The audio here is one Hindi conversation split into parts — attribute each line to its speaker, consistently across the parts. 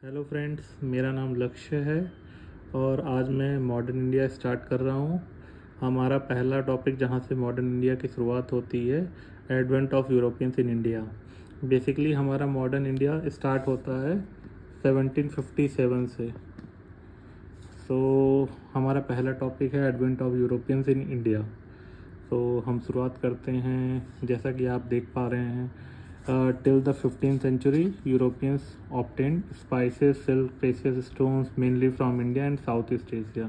Speaker 1: हेलो फ्रेंड्स, मेरा नाम लक्ष्य है और आज मैं मॉडर्न इंडिया स्टार्ट कर रहा हूँ। हमारा पहला टॉपिक जहाँ से मॉडर्न इंडिया की शुरुआत होती है, advent of Europeans in India. Basically हमारा मॉडर्न इंडिया स्टार्ट होता है 1757 से। हमारा पहला टॉपिक है advent of Europeans in India. हम शुरुआत करते हैं। जैसा कि आप देख पा रहे हैं, till the 15th century Europeans obtained spices, silk, precious stones mainly from India and South east Asia.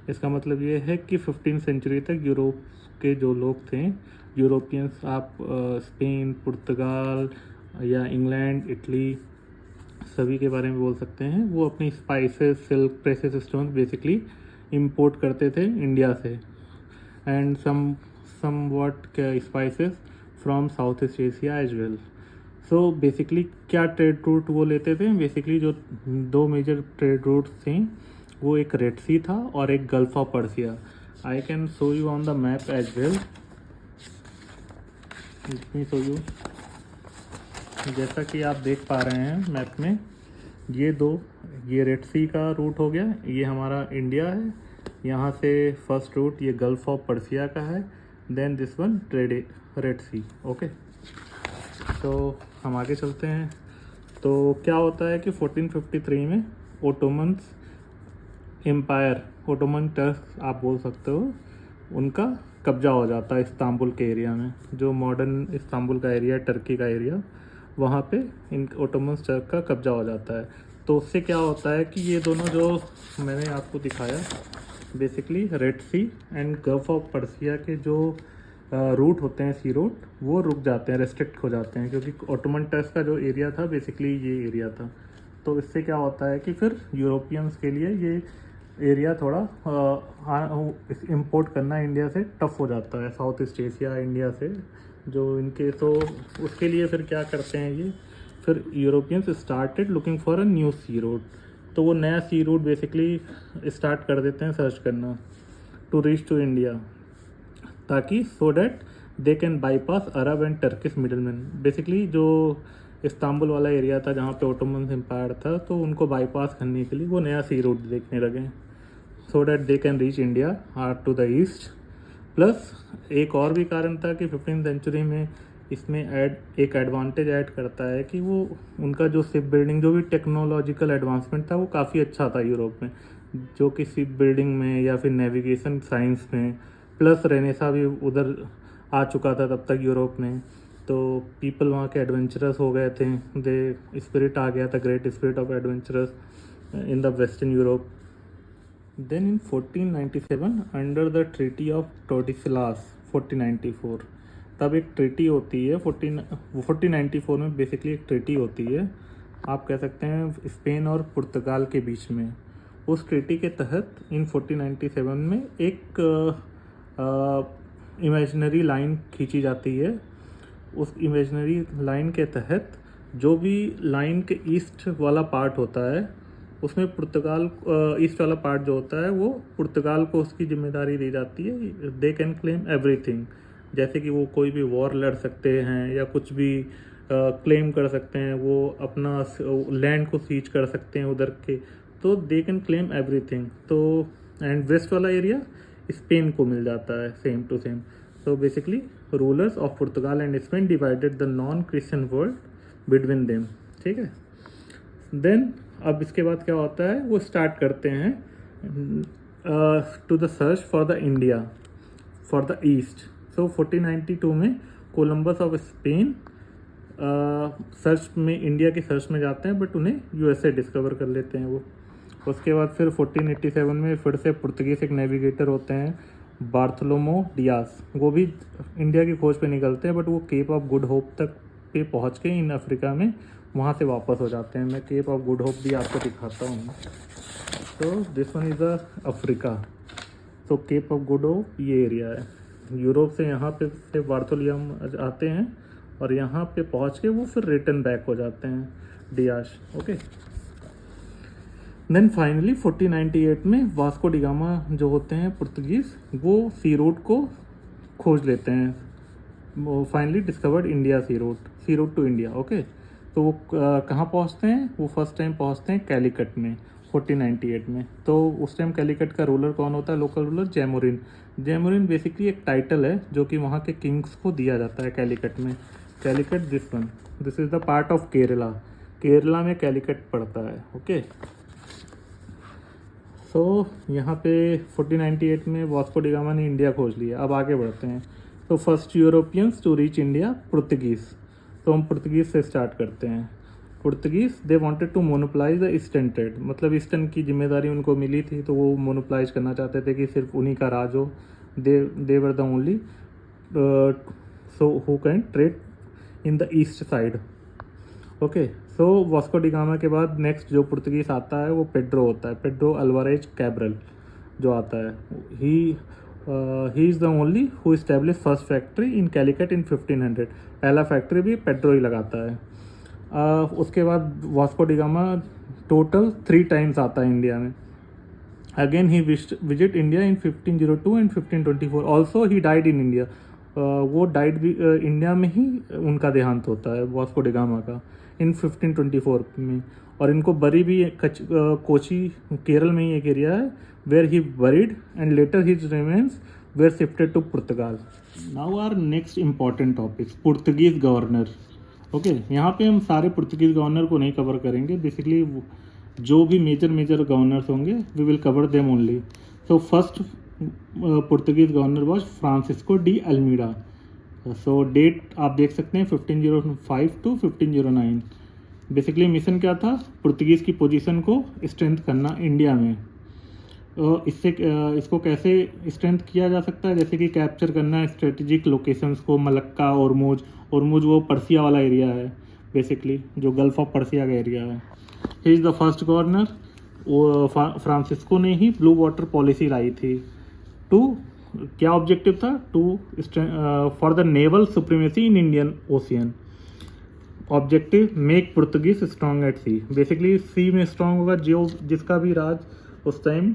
Speaker 1: इसका मतलब ये है कि 15th सेंचुरी तक यूरोप के जो लोग थे, यूरोपियंस, आप स्पेन, पुर्तगाल या इंग्लैंड, इटली, सभी के बारे में बोल सकते हैं, वो अपनी spices, silk, precious stones basically import करते थे इंडिया से, and somewhat spices from South east Asia as well. So basically क्या ट्रेड रूट वो लेते थे? बेसिकली जो दो मेजर ट्रेड रूट्स थे, वो एक रेड सी था और एक Gulf of Persia. I can show you on the map as well. Let me show you. जैसा कि आप देख पा रहे हैं मैप में, ये रेड सी का रूट हो गया, ये हमारा इंडिया है। यहाँ से फर्स्ट रूट ये गल्फ ऑफ पर्सिया का है, then this one Red Sea. Okay, तो हम आगे चलते हैं। तो क्या होता है कि 1453 में ओटोमन्स एम्पायर, ओटोमन टर्क आप बोल सकते हो, उनका कब्जा हो जाता है इस्तांबुल के एरिया में। जो मॉडर्न इस्तांबुल का एरिया है, टर्की का एरिया, वहाँ पे इन ओटोमन टर्क का कब्जा हो जाता है। तो उससे क्या होता है कि ये दोनों जो मैंने आपको दिखाया, basically Red Sea and Gulf of Persia के जो रूट होते हैं, सी रूट, वो रुक जाते हैं, रेस्ट्रिक्ट हो जाते हैं, क्योंकि ओटोमन टर्क का जो एरिया था बेसिकली ये एरिया था। तो इससे क्या होता है कि फिर यूरोपियंस के लिए ये एरिया थोड़ा इंपोर्ट करना इंडिया से टफ हो जाता है, साउथ ईस्ट एशिया, इंडिया से जो इनके। तो उसके लिए फिर क्या करते हैं ये, फिर Europeans started looking for a new sea route. तो वो नया सी रूट बेसिकली स्टार्ट कर देते हैं सर्च करना, टू रीच टू इंडिया, ताकि सो that they can bypass Arab and Turkish middleman. Basically जो इस्तांबुल वाला एरिया था जहाँ पे ओटोमन एम्पायर था, तो उनको बाईपास करने के लिए वो नया सी रूट देखने लगे, so that they can reach India to the east. Plus एक और भी कारण था कि 15th सेंचुरी में इसमें एक एडवांटेज ऐड करता है कि वो उनका जो शिप बिल्डिंग, जो भी टेक्नोलॉजिकल एडवांसमेंट था, वो काफ़ी अच्छा था यूरोप में, जो कि शिप बिल्डिंग में या फिर नेविगेशन साइंस में। प्लस रेनेसा भी उधर आ चुका था तब तक यूरोप में, तो पीपल वहाँ के एडवेंचरस हो गए थे, दे स्पिरिट आ गया था, great spirit of adventurous in the western Europe. Then in 1497 under the treaty of Tordesillas 1494, तब एक ट्रीटी होती है 1494 में, बेसिकली एक ट्रीटी होती है, आप कह सकते हैं स्पेन और पुर्तगाल के बीच में। उस ट्रीटी के तहत इन 1497 में एक इमेजिनरी लाइन खींची जाती है। उस इमेजिनरी लाइन के तहत जो भी लाइन के ईस्ट वाला पार्ट होता है, उसमें पुर्तगाल, ईस्ट वाला पार्ट जो होता है वो पुर्तगाल को उसकी जिम्मेदारी दी जाती है। दे कैन क्लेम एवरीथिंग, जैसे कि वो कोई भी वॉर लड़ सकते हैं या कुछ भी क्लेम कर सकते हैं, वो अपना लैंड को सीज कर सकते हैं उधर के, तो दे कैन क्लेम एवरीथिंग। तो एंड वेस्ट वाला एरिया स्पेन को मिल जाता है, same to same. So basically rulers of Portugal and Spain divided the non Christian world between them. ठीक है। देन अब इसके बाद क्या होता है, वो स्टार्ट करते हैं to the search for the India, for the east. So 1492 में कोलंबस ऑफ स्पेन सर्च में, इंडिया की सर्च में जाते हैं, बट उन्हें यूएसए डिस्कवर कर लेते हैं वो। उसके बाद फिर 1487 में फिर से पुर्तगीज एक नेविगेटर होते हैं, बार्थलोमो डियास, वो भी इंडिया की खोज पे निकलते हैं, बट वो केप ऑफ गुड होप तक पे पहुंच के इन अफ्रीका में वहाँ से वापस हो जाते हैं। मैं केप ऑफ गुड होप भी आपको दिखाता हूँ। तो दिस वन इज़ अफ्रीका। तो केप ऑफ गुड होप ये एरिया है। यूरोप से यहाँ पे से बार्थोलियम आते हैं और यहाँ पे पहुँच के वो फिर रिटर्न बैक हो जाते हैं, डियाश। ओके। देन फाइनली 1498 में वास्को डिगामा जो होते हैं पुर्तगीज, वो सी रूट को खोज लेते हैं, वो finally discovered India sea route to India. Okay. तो वो कहाँ पहुँचते हैं? वो फर्स्ट टाइम पहुँचते हैं कैलीकट में 1498 में। तो उस टाइम कैलीकट का रूलर कौन होता है? Local ruler Zamorin. Zamorin basically एक टाइटल है जो कि वहाँ के किंग्स को दिया जाता है कैलीकट में। Calicut this is the part of Kerala. Kerala में कैलीकट पड़ता है। ओके, सो यहाँ पे 1498 में वास्को डी गामा ने इंडिया खोज लिया। अब आगे बढ़ते हैं। तो first Europeans to reach India Portuguese. तो हम पुर्तगीज़ से स्टार्ट करते हैं। Portuguese they wanted to monopolise the eastern trade, मतलब ईस्टर्न की जिम्मेदारी उनको मिली थी, तो वो मोनोपलाइज करना चाहते थे कि सिर्फ उन्हीं का राज हो। They were the only so who can trade in the east side. Okay, so Vasco da Gama के बाद नेक्स्ट जो पुर्तगीज आता है वो पेड्रो होता है। पेड्रो अल्वारेज कैब्रल जो आता है, he is the only who establish first factory in Calicut in 1500। पहला फैक्ट्री भी पेड्रो ही लगाता है। उसके बाद Vasco da gamma total 3 times आता है इंडिया में। Again he visit India in 1502 and 1524। Also he died in India. वो डाइड भी इंडिया में ही उनका देहांत होता है वास्को डी गामा का इन 1524 में। और इनको बरी भी कोची केरल में ही एक एरिया है where he buried and later his remains were shifted to Portugal. Now our next important topics, Portuguese governor. Okay, यहाँ पे हम सारे पुर्तगीज गवर्नर को नहीं कवर करेंगे। बेसिकली जो भी मेजर गवर्नर्स होंगे we will cover them only. So first Portuguese governor was Francisco de Almeida. So date आप देख सकते हैं 1505 टू 1509। बेसिकली मिशन क्या था? पुर्तगीज़ की पोजीशन को स्ट्रेंथ करना इंडिया में। इसको कैसे स्ट्रेंथ किया जा सकता है? जैसे कि कैप्चर करना स्ट्रेटेजिक लोकेशंस को, मलक्का, ओरमुज वो पर्सिया वाला एरिया है बेसिकली, जो गल्फ ऑफ पर्सिया का एरिया है। He is the first governor. वो फ्रांसिस्को ने ही ब्लू वाटर पॉलिसी लाई थी। क्या ऑब्जेक्टिव था? For the naval supremacy in Indian ocean. Objective make Portuguese strong at sea. Basically sea में स्ट्रॉन्ग होगा जो जिसका भी राज उस टाइम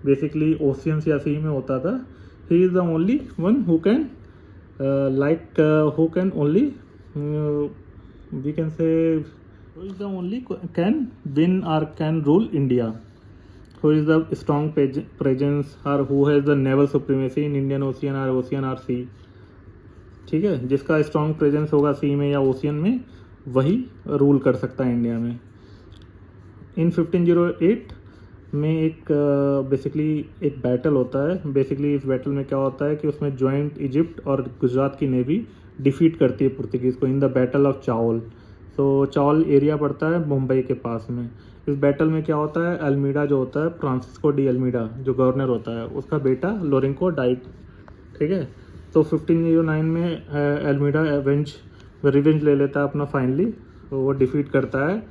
Speaker 1: बेसिकली ओशियंस या सी में होता था। He is the only one who can only we can say is the only can win और can rule India. Who is the strong presence or who has the naval supremacy in Indian Ocean or sea। ठीक है, जिसका स्ट्रॉन्ग प्रेजेंस होगा सी में या ओशियन में वही रूल कर सकता है इंडिया में। इन 1508 में एक बेसिकली एक बैटल होता है। बेसिकली इस बैटल में क्या होता है कि उसमें जॉइंट इजिप्ट और गुजरात की नेवी डिफीट करती है पुर्तगीज़ को इन द बैटल ऑफ चावल। तो चावल एरिया पड़ता है मुंबई के पास में। इस बैटल में क्या होता है? अल्मीडा जो होता है, फ्रांसिस्को डी अल्मीडा जो गवर्नर होता है, उसका बेटा लोरेंको डाइड। ठीक है, तो 1509 में अल्मीडा रिवेंज ले लेता है अपना फाइनली। तो वो डिफीट करता है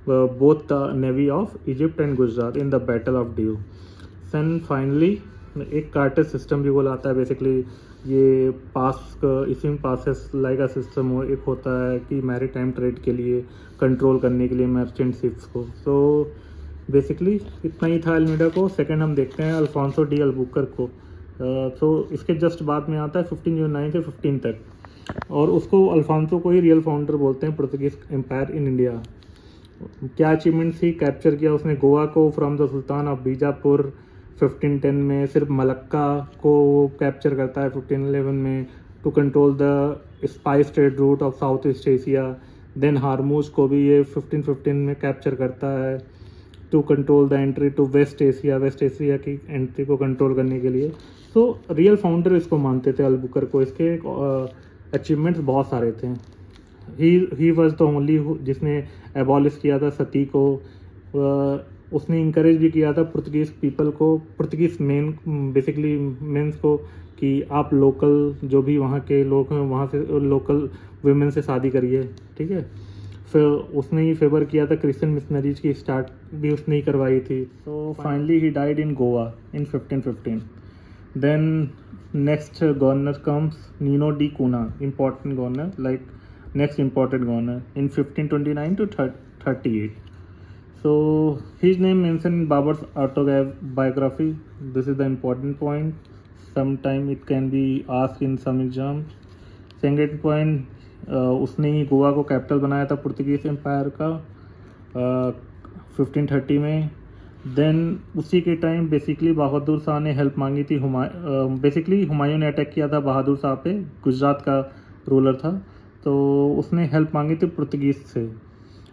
Speaker 1: both the navy of Egypt and Gujarat in the battle of Diu. Then finally एक कार्टेज सिस्टम भी वो लाता है। बेसिकली ये इसी में पासेस लाइक अ सिस्टम हो एक होता है कि मैरीटाइम ट्रेड के लिए कंट्रोल करने के लिए मर्चेंट शिप्स को। सो बेसिकली इतना ही था अल्मीडा को। सेकंड हम देखते हैं अल्फांसो डी अल्बुकर्क को। तो इसके जस्ट बाद में आता है 1509 से 15 तक, और उसको अल्फांसो को ही रियल फाउंडर बोलते हैं पुर्तगीज एम्पायर इन इंडिया। क्या अचीवमेंट थी? कैप्चर किया उसने गोवा को from the sultan of Bijapur 1510 में। सिर्फ मलक्का को कैप्चर करता है 1511 में to control the spice trade route of south east Asia. Then Hormuz को भी ये 1515 में कैप्चर करता है to control the entry to west Asia की एंट्री को कंट्रोल करने के लिए। तो रियल फाउंडर इसको मानते थे अल्बुकर को। इसके अचीवमेंट्स बहुत सारे थे। ही वॉज द ओनली जिसने एबॉलिश किया था सती को। उसने इंकरेज भी किया था पुर्तगीज पीपल को, पुर्तगीज बेसिकली मेंस को, कि आप लोकल जो भी वहाँ के लोग हैं वहाँ से लोकल वुमेन से शादी करिए। ठीक है, फिर उसने ही फेवर किया था क्रिश्चियन मिशनरीज की स्टार्ट भी उसने ही करवाई थी। So finally he died in Goa in 1515। Then next governor comes Nuno da Cunha, important governor, like next important governor in 1529 to 38. So his name mentioned in Babar's autobiography. This is the important point. Sometime it can be asked in some exams. Second point, उसने ही गोवा को कैपिटल बनाया था पुर्तगीज एम्पायर का 1530 में। देन उसी के टाइम बेसिकली बहादुर शाह ने हेल्प मांगी थी। बेसिकली हुमायूं ने अटैक किया था बहादुर शाह पे, गुजरात का रूलर था, तो उसने हेल्प मांगी थी पुर्तगीज से।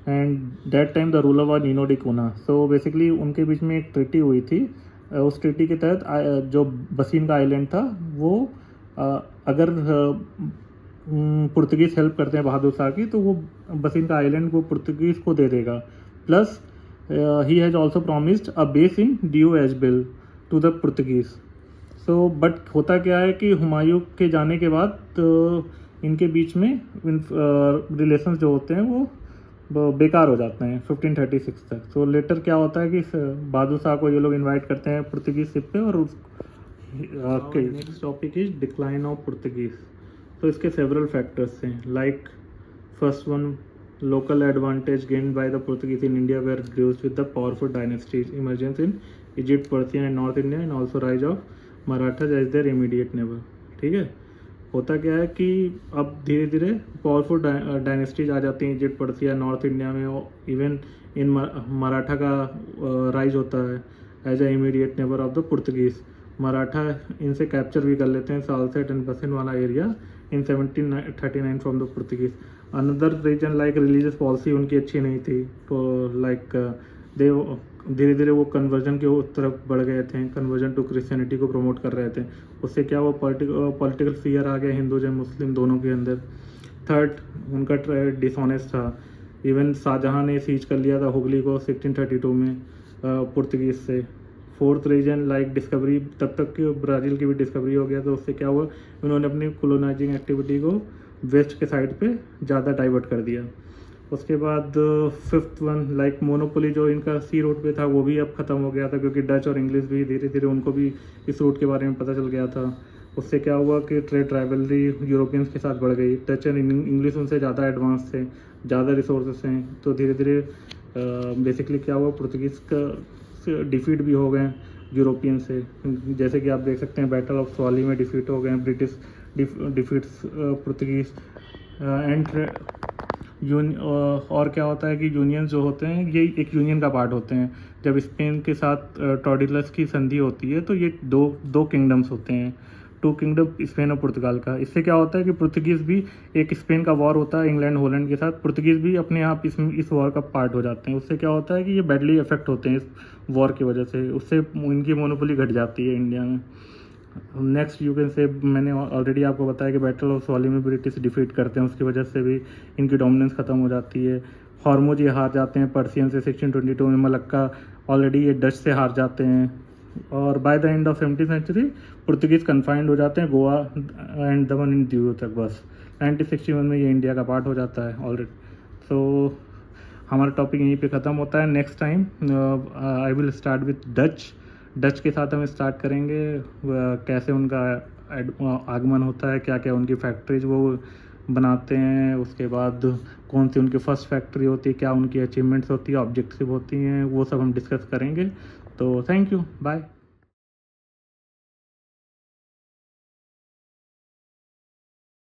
Speaker 1: And that time the ruler was Nuno da Cunha. So basically उनके बीच में एक ट्रीटी हुई थी। उस ट्रीटी के तहत जो बसीन का आइलैंड था वो अगर पुर्तगीज हेल्प करते हैं बहादुर शाह की, तो वो बसीन का आइलैंड वो पुर्तगीज को दे देगा। Plus he has also promised a base in Diu एजबिल to the Portuguese. So but होता क्या है कि हुमायूं के जाने के बाद इनके बीच में रिलेशंस जो होते हैं वो बेकार हो जाते हैं 1536 तक। सो लेटर क्या होता है कि बहादुर शाह को ये लोग इनवाइट करते हैं पुर्तगीज शिप पे, और next topic is decline of Portuguese. तो इसके सेवरल फैक्टर्स हैं, like first one, local advantage gained by the Portuguese in India were reduced with the powerful dynasties emergence in Egypt, Persia and North India, and also rise of Marathas as their immediate neighbor। ठीक है, होता क्या है कि अब धीरे धीरे पावरफुल डायनेस्टीज आ जाती हैं इजिप्ट, पर्सिया, नॉर्थ इंडिया में। इवन इन मराठा का राइज होता है as a immediate neighbour of the Portuguese. Maratha इनसे कैप्चर भी कर लेते हैं सालसेट एंड बसिन वाला area in 1739 from the Portuguese. Another reason like religious policy उनकी अच्छी नहीं थी, तो लाइक दे धीरे धीरे वो कन्वर्जन के तरफ बढ़ गए थे, कन्वर्जन टू क्रिश्चियनिटी को प्रमोट कर रहे थे। उससे क्या वो पॉलिटिकल फियर आ गया हिंदूज एंड मुस्लिम दोनों के अंदर। थर्ड, उनका डिसऑनेस्ट था। इवन शाहजहां ने सीज कर लिया था हुगली को 1632 में पुर्तगीज से। फोर्थ रीजन लाइक डिस्कवरी, तब तक ब्राज़ील की भी डिस्कवरी हो गया, तो उससे क्या हुआ, उन्होंने अपनी कोलोनाइजिंग एक्टिविटी को वेस्ट के साइड पे ज़्यादा डाइवर्ट कर दिया। उसके बाद फिफ्थ वन लाइक मोनोपोली जो इनका सी रूट पे था वो भी अब ख़त्म हो गया था, क्योंकि डच और इंग्लिश भी धीरे धीरे उनको भी इस रूट के बारे में पता चल गया था। उससे क्या हुआ कि ट्रेड राइवलरी यूरोपियंस के साथ बढ़ गई। डच एंड इंग्लिश उनसे ज़्यादा एडवांस थे, ज़्यादा रिसोर्सेस हैं, तो धीरे धीरे बेसिकली क्या हुआ, पुर्तगीज़ का डिफीट भी हो गए यूरोपियन से। जैसे कि आप देख सकते हैं बैटल ऑफ स्वाली में डिफीट हो गए ब्रिटिश, डिफीट्स पुर्तगीज एंड और क्या होता है कि यूनियन जो होते हैं ये एक यूनियन का पार्ट होते हैं। जब स्पेन के साथ टॉर्डिलस की संधि होती है तो ये दो किंगडम्स होते हैं, टू किंगडम स्पेन और पुर्तगाल का। इससे क्या होता है कि पुर्तगीज़ भी, एक स्पेन का वॉर होता है इंग्लैंड हॉलैंड के साथ, पुर्तगीज़ भी अपने आप इस वॉर का पार्ट हो जाते हैं। उससे क्या होता है कि ये बैडली इफेक्ट होते हैं इस वॉर की वजह से, उससे इनकी मोनोपोली घट जाती है इंडिया में। नेक्स्ट यू कैन से, मैंने ऑलरेडी आपको बताया कि बैटल ऑफ स्वाली में ब्रिटिश डिफीट करते हैं, उसकी वजह से भी इनकी डोमिनेंस ख़त्म हो जाती है। हॉर्मुज ये हार जाते हैं पर्सियन से 1622 में। मलक्का ऑलरेडी ये डच से हार जाते हैं। और by the end of 17th century Portuguese confined हो जाते हैं गोवा एंड दमन इन दीव तक। बस 1961 में ये इंडिया का पार्ट हो जाता है ऑलरेडी। सो हमारा टॉपिक यहीं पे ख़त्म होता है। Next time I will start with Dutch के साथ हम स्टार्ट करेंगे, कैसे उनका आगमन होता है, क्या क्या उनकी फैक्ट्रीज वो बनाते हैं, उसके बाद कौन सी उनकी फर्स्ट फैक्ट्री होती है, क्या उनकी अचीवमेंट्स होती है, ऑब्जेक्टिव होती हैं, वो सब हम डिस्कस करेंगे। तो थैंक यू, बाय।